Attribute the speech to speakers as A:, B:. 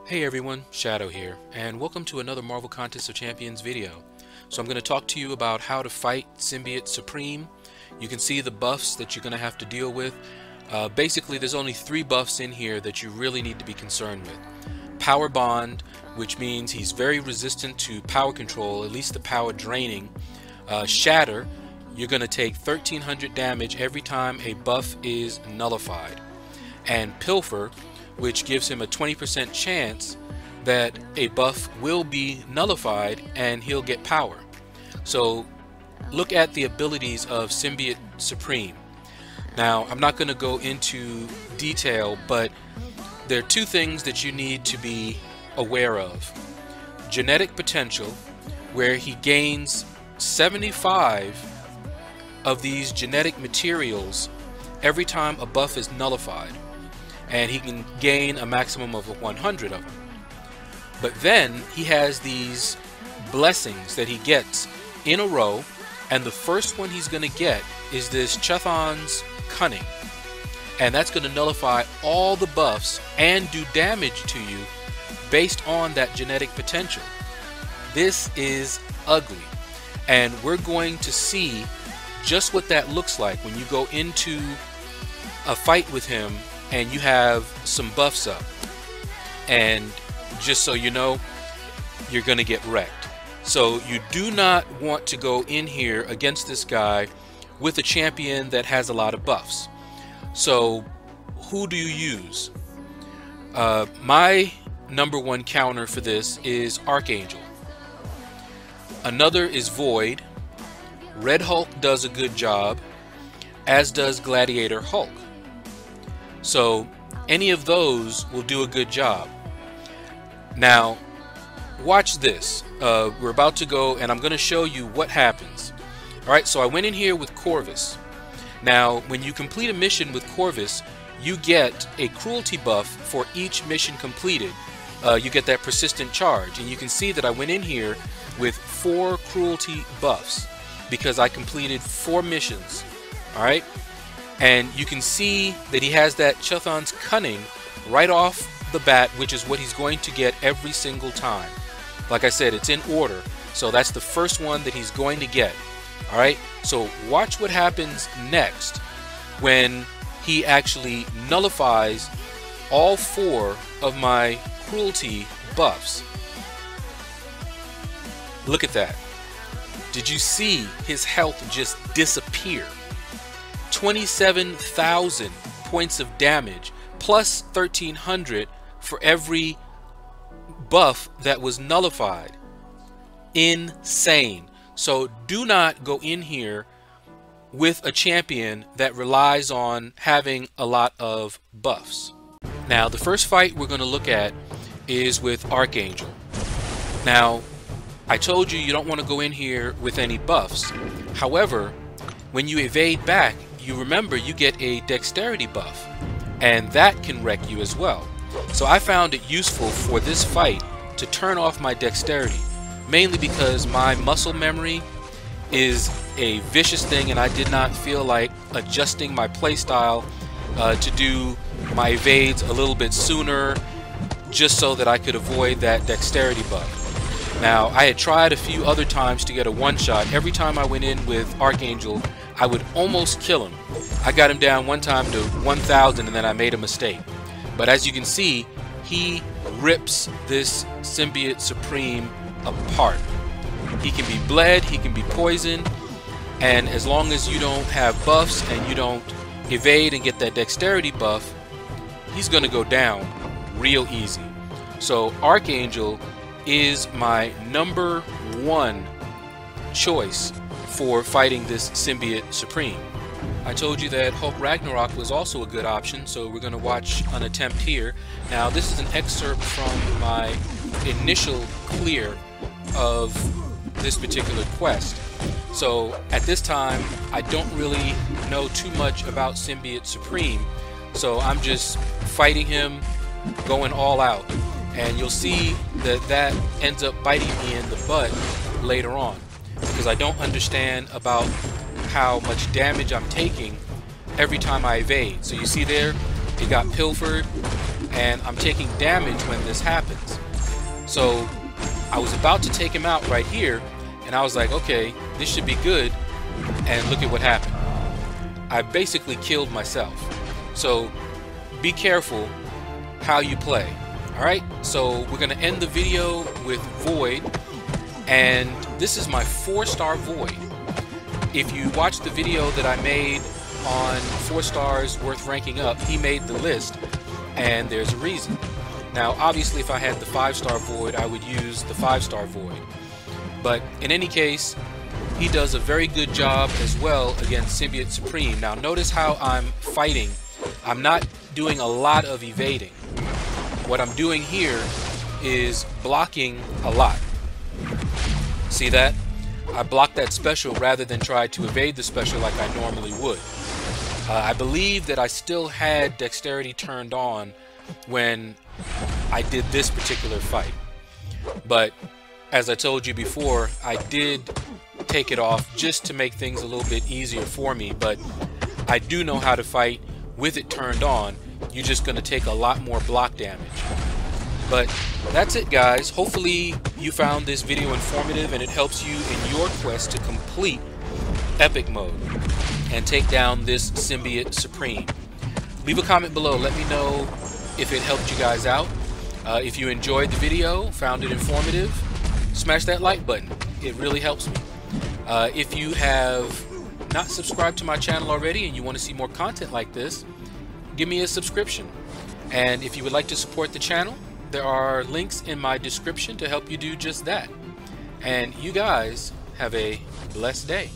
A: Hey everyone, Shaedow here, and welcome to another Marvel Contest of Champions video. So I'm going to talk to you about how to fight Symbiote Supreme. You can see the buffs that you're going to have to deal with. Basically, there's only 3 buffs in here that you really need to be concerned with. Power Bond, which means he's very resistant to power control, at least the power draining. Shatter, you're going to take 1300 damage every time a buff is nullified. And Pilfer, which gives him a 20% chance that a buff will be nullified and he'll get power. So look at the abilities of Symbiote Supreme. Now, I'm not going to go into detail, but there are 2 things that you need to be aware of. Genetic potential, where he gains 75 of these genetic materials every time a buff is nullified, and he can gain a maximum of 100 of them. But then he has these blessings that he gets in a row, and the first one he's going to get is this Chthon's Cunning, and that's going to nullify all the buffs and do damage to you based on that genetic potential. This is ugly, and we're going to see just what that looks like when you go into a fight with him and you have some buffs up. And just so you know, you're gonna get wrecked. So you do not want to go in here against this guy with a champion that has a lot of buffs. So who do you use? My #1 counter for this is Archangel. Another is Void. Red Hulk does a good job, as does Gladiator Hulk. So any of those will do a good job. Now watch this. We're about to go and I'm going to show you what happens. Alright, so I went in here with Corvus. Now when you complete a mission with Corvus, you get a cruelty buff for each mission completed. You get that persistent charge, and you can see that I went in here with 4 cruelty buffs because I completed 4 missions. Alright, and you can see that he has that Chthon's Cunning right off the bat, which is what he's going to get every single time. Like I said, it's in order, so that's the first one that he's going to get. Alright, so watch what happens next when he actually nullifies all 4 of my cruelty buffs. Look at that. Did you see his health just disappear? 27,000 points of damage plus 1,300 for every buff that was nullified. Insane. So do not go in here with a champion that relies on having a lot of buffs. Now the first fight we're going to look at is with Archangel. Now I told you you don't want to go in here with any buffs. However, when you evade back, you remember you get a dexterity buff, and that can wreck you as well. So I found it useful for this fight to turn off my dexterity, mainly because my muscle memory is a vicious thing and I did not feel like adjusting my playstyle to do my evades a little bit sooner, just so that I could avoid that dexterity buff. Now, I had tried a few other times to get a one-shot. Every time I went in with Archangel, I would almost kill him. I got him down one time to 1,000 and then I made a mistake. But as you can see, he rips this Symbiote Supreme apart. He can be bled, he can be poisoned, and as long as you don't have buffs and you don't evade and get that dexterity buff, he's going to go down real easy. So Archangel is my #1 choice for fighting this Symbiote Supreme. I told you that Hulk Ragnarok was also a good option, so we're going to watch an attempt here. Now this is an excerpt from my initial clear of this particular quest. So at this time I don't really know too much about Symbiote Supreme, so I'm just fighting him, going all out. And you'll see that that ends up biting me in the butt later on, because I don't understand about how much damage I'm taking every time I evade. So you see there, it got pilfered, and I'm taking damage when this happens. So I was about to take him out right here, and I was like, okay, this should be good, and look at what happened. I basically killed myself. So be careful how you play. Alright, so we're going to end the video with Void, and this is my 4-star Void. If you watch the video that I made on 4 stars worth ranking up, he made the list, and there's a reason. Now obviously if I had the 5-star Void, I would use the 5-star Void, but in any case, he does a very good job as well against Symbiote Supreme. Now notice how I'm fighting. I'm not doing a lot of evading. What I'm doing here is blocking a lot. See that? I blocked that special rather than try to evade the special like I normally would. I believe that I still had dexterity turned on when I did this particular fight. But as I told you before, I did take it off just to make things a little bit easier for me. But I do know how to fight with it turned on. You're just going to take a lot more block damage. But that's it, guys. Hopefully you found this video informative and it helps you in your quest to complete Epic Mode and take down this Symbiote Supreme. Leave a comment below. Let me know if it helped you guys out. If you enjoyed the video, found it informative, smash that like button. It really helps me. If you have not subscribed to my channel already and you want to see more content like this, give me a subscription. And if you would like to support the channel, there are links in my description to help you do just that. And you guys have a blessed day.